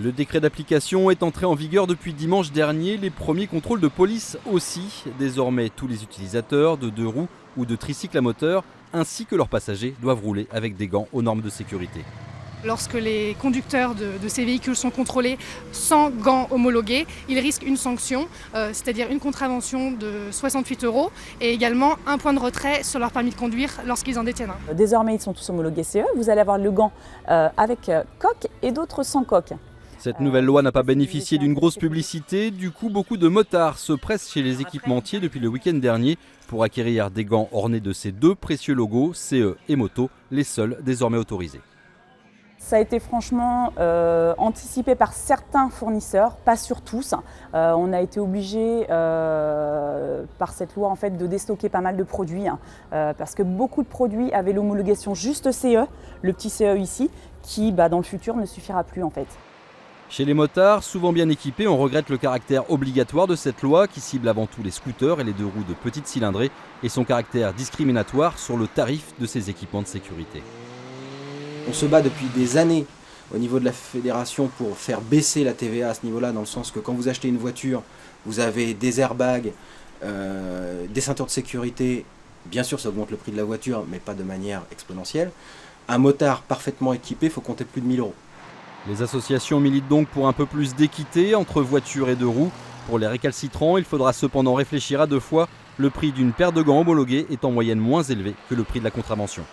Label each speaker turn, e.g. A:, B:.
A: Le décret d'application est entré en vigueur depuis dimanche dernier. Les premiers contrôles de police aussi. Désormais, tous les utilisateurs de deux roues ou de tricycles à moteur, ainsi que leurs passagers, doivent rouler avec des gants aux normes de sécurité.
B: Lorsque les conducteurs de ces véhicules sont contrôlés sans gants homologués, ils risquent une sanction, c'est-à-dire une contravention de 68 € et également un point de retrait sur leur permis de conduire lorsqu'ils en détiennent un.
C: Désormais, ils sont tous homologués CE. Vous allez avoir le gant avec coque et d'autres sans coque.
A: Cette nouvelle loi n'a pas bénéficié d'une grosse publicité. Du coup, beaucoup de motards se pressent chez les équipementiers depuis le week-end dernier pour acquérir des gants ornés de ces deux précieux logos, CE et Moto, les seuls désormais autorisés.
C: Ça a été franchement anticipé par certains fournisseurs, pas sur tous. On a été obligé par cette loi en fait, de déstocker pas mal de produits parce que beaucoup de produits avaient l'homologation juste CE, le petit CE ici, qui dans le futur ne suffira plus en fait.
A: Chez les motards, souvent bien équipés, on regrette le caractère obligatoire de cette loi qui cible avant tout les scooters et les deux roues de petite cylindrée et son caractère discriminatoire sur le tarif de ces équipements de sécurité.
D: On se bat depuis des années au niveau de la fédération pour faire baisser la TVA à ce niveau-là, dans le sens que quand vous achetez une voiture, vous avez des airbags, des ceintures de sécurité. Bien sûr, ça augmente le prix de la voiture, mais pas de manière exponentielle. Un motard parfaitement équipé, il faut compter plus de 1 000 €.
A: Les associations militent donc pour un peu plus d'équité entre voitures et deux roues. Pour les récalcitrants, il faudra cependant réfléchir à deux fois. Le prix d'une paire de gants homologués est en moyenne moins élevé que le prix de la contravention.